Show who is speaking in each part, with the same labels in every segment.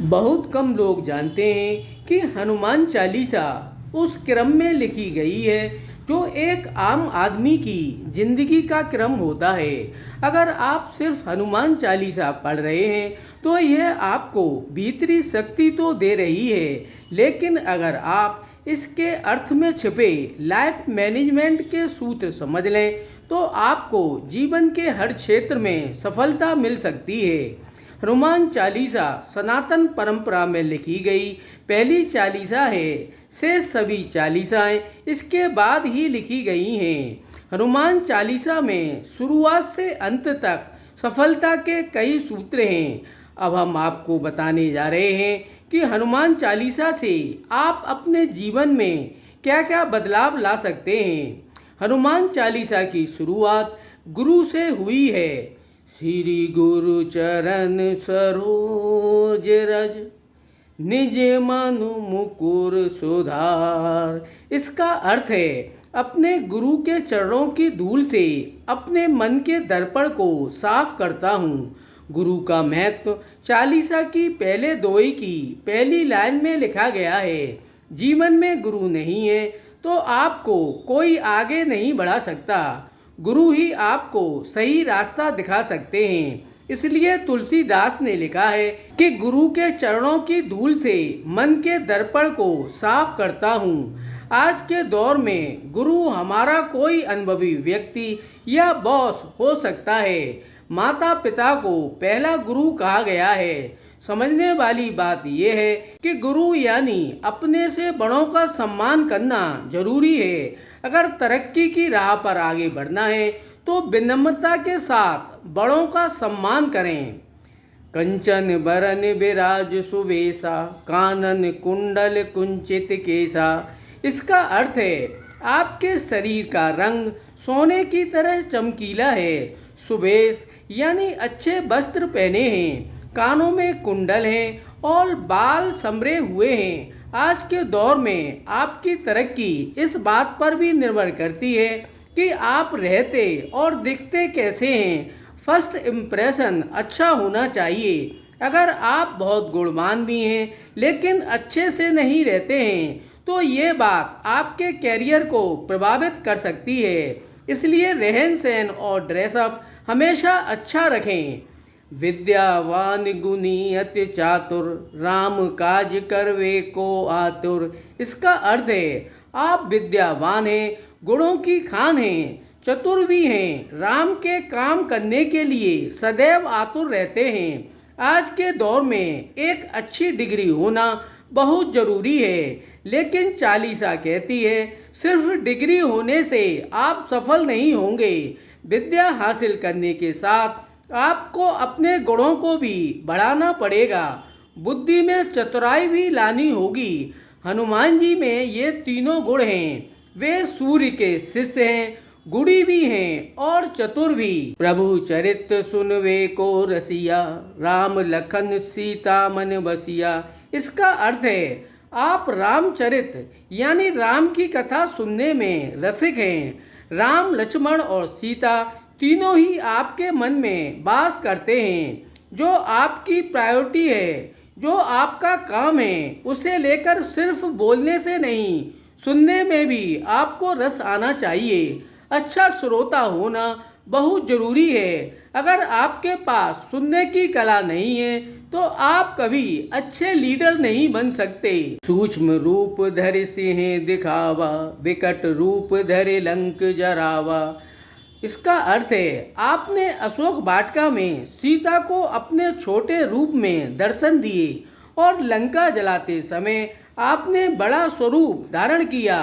Speaker 1: बहुत कम लोग जानते हैं कि हनुमान चालीसा उस क्रम में लिखी गई है जो एक आम आदमी की जिंदगी का क्रम होता है। अगर आप सिर्फ हनुमान चालीसा पढ़ रहे हैं तो यह आपको भीतरी शक्ति तो दे रही है, लेकिन अगर आप इसके अर्थ में छिपे लाइफ मैनेजमेंट के सूत्र समझ लें तो आपको जीवन के हर क्षेत्र में सफलता मिल सकती है। हनुमान चालीसा सनातन परंपरा में लिखी गई पहली चालीसा है। शेष सभी चालीसाएं इसके बाद ही लिखी गई हैं। हनुमान चालीसा में शुरुआत से अंत तक सफलता के कई सूत्र हैं। अब हम आपको बताने जा रहे हैं कि हनुमान चालीसा से आप अपने जीवन में क्या क्या बदलाव ला सकते हैं। हनुमान चालीसा की शुरुआत गुरु से हुई है। श्री गुरु चरण सरोज रज निज मनु मुकुर सुधार। इसका अर्थ है अपने गुरु के चरणों की धूल से अपने मन के दर्पण को साफ करता हूँ। गुरु का महत्व चालीसा की पहले दोई की पहली लाइन में लिखा गया है। जीवन में गुरु नहीं है तो आपको कोई आगे नहीं बढ़ा सकता। गुरु ही आपको सही रास्ता दिखा सकते हैं। इसलिए तुलसीदास ने लिखा है कि गुरु के चरणों की धूल से मन के दर्पण को साफ करता हूँ। आज के दौर में गुरु हमारा कोई अनुभवी व्यक्ति या बॉस हो सकता है। माता पिता को पहला गुरु कहा गया है। समझने वाली बात यह है कि गुरु यानी अपने से बड़ों का सम्मान करना जरूरी है। अगर तरक्की की राह पर आगे बढ़ना है तो विनम्रता के साथ बड़ों का सम्मान करें। कंचन बरन विराज सुवेशा कानन कुंडल कुंचित केसा। इसका अर्थ है आपके शरीर का रंग सोने की तरह चमकीला है। सुवेश यानी अच्छे वस्त्र पहने हैं, कानों में कुंडल हैं और बाल संवरे हुए हैं। आज के दौर में आपकी तरक्की इस बात पर भी निर्भर करती है कि आप रहते और दिखते कैसे हैं। फर्स्ट इम्प्रेशन अच्छा होना चाहिए। अगर आप बहुत गुणवान भी हैं लेकिन अच्छे से नहीं रहते हैं तो ये बात आपके कैरियर को प्रभावित कर सकती है। इसलिए रहन सहन और ड्रेसअप हमेशा अच्छा रखें। विद्यावान गुणी अति चातुर राम काज करवे को आतुर। इसका अर्थ है आप विद्यावान हैं, गुणों की खान हैं, चतुर भी हैं, राम के काम करने के लिए सदैव आतुर रहते हैं। आज के दौर में एक अच्छी डिग्री होना बहुत जरूरी है, लेकिन चालीसा कहती है सिर्फ डिग्री होने से आप सफल नहीं होंगे। विद्या हासिल करने के साथ आपको अपने गुणों को भी बढ़ाना पड़ेगा। बुद्धि में चतुराई भी लानी होगी। हनुमान जी में ये तीनों गुण हैं। वे सूर्य के शिष्य हैं, गुणी भी हैं और चतुर भी। प्रभु चरित सुनवे को रसिया राम लखन सीता मन बसिया। इसका अर्थ है आप रामचरित यानी राम की कथा सुनने में रसिक हैं। राम लक्ष्मण और सीता तीनों ही आपके मन में वास करते हैं। जो आपकी प्रायोरिटी है, जो आपका काम है, उसे लेकर सिर्फ बोलने से नहीं, सुनने में भी आपको रस आना चाहिए। अच्छा श्रोता होना बहुत जरूरी है। अगर आपके पास सुनने की कला नहीं है तो आप कभी अच्छे लीडर नहीं बन सकते। सूक्ष्म रूप धरे सिंह दिखावा विकट रूप धरे लंक जरावा। इसका अर्थ है आपने अशोक वाटिका में सीता को अपने छोटे रूप में दर्शन दिए और लंका जलाते समय आपने बड़ा स्वरूप धारण किया।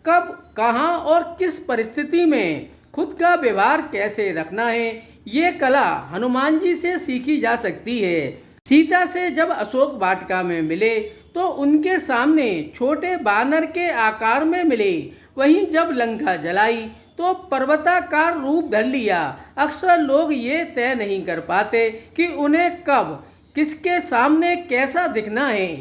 Speaker 1: कब, कहाँ और किस परिस्थिति में खुद का व्यवहार कैसे रखना है, ये कला हनुमान जी से सीखी जा सकती है। सीता से जब अशोक वाटिका में मिले तो उनके सामने छोटे बानर के आकार में मिले। वहीं जब लंका जलाई तो पर्वताकार रूप धर लिया। अक्सर लोग ये तय नहीं कर पाते कि उन्हें कब किसके सामने कैसा दिखना है।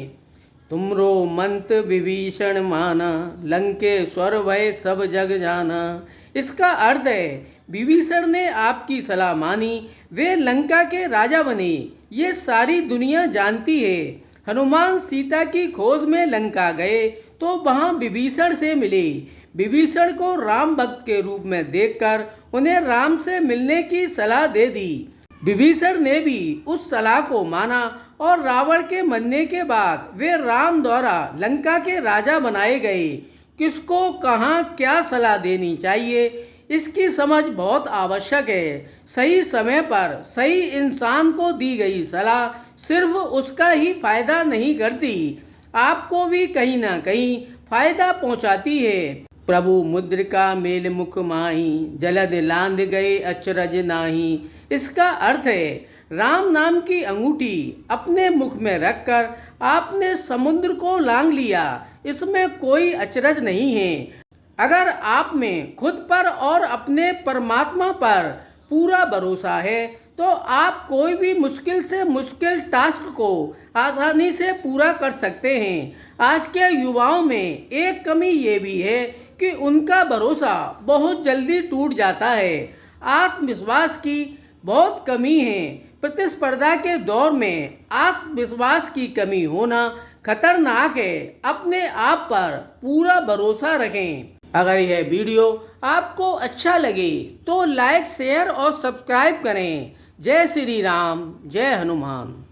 Speaker 1: तुमरो मंत विभीषण माना लंकेश्वर भय सब जग जाना। इसका अर्थ है विभीषण ने आपकी सलाह मानी, वे लंका के राजा बने, ये सारी दुनिया जानती है। हनुमान सीता की खोज में लंका गए तो वहां विभीषण से मिले। विभीषण को राम भक्त के रूप में देखकर उन्हें राम से मिलने की सलाह दे दी। विभीषण ने भी उस सलाह को माना और रावण के मरने के बाद वे राम द्वारा लंका के राजा बनाए गए। किसको कहाँ क्या सलाह देनी चाहिए, इसकी समझ बहुत आवश्यक है। सही समय पर सही इंसान को दी गई सलाह सिर्फ उसका ही फायदा नहीं करती, आपको भी कहीं ना कहीं फायदा पहुंचाती है। प्रभु मुद्रिका मेल मुख माही, जलद लांद गए अचरज नाही। इसका अर्थ है राम नाम की अंगूठी अपने मुख में रखकर आपने समुद्र को लांग लिया, इसमें कोई अचरज नहीं है। अगर आप में खुद पर और अपने परमात्मा पर पूरा भरोसा है तो आप कोई भी मुश्किल से मुश्किल टास्क को आसानी से पूरा कर सकते हैं। आज के युवाओं में एक कमी ये भी है कि उनका भरोसा बहुत जल्दी टूट जाता है। आत्मविश्वास की बहुत कमी है। प्रतिस्पर्धा के दौर में आत्मविश्वास की कमी होना खतरनाक है। अपने आप पर पूरा भरोसा रखें। अगर यह वीडियो आपको अच्छा लगे तो लाइक शेयर और सब्सक्राइब करें। जय श्री राम, जय हनुमान।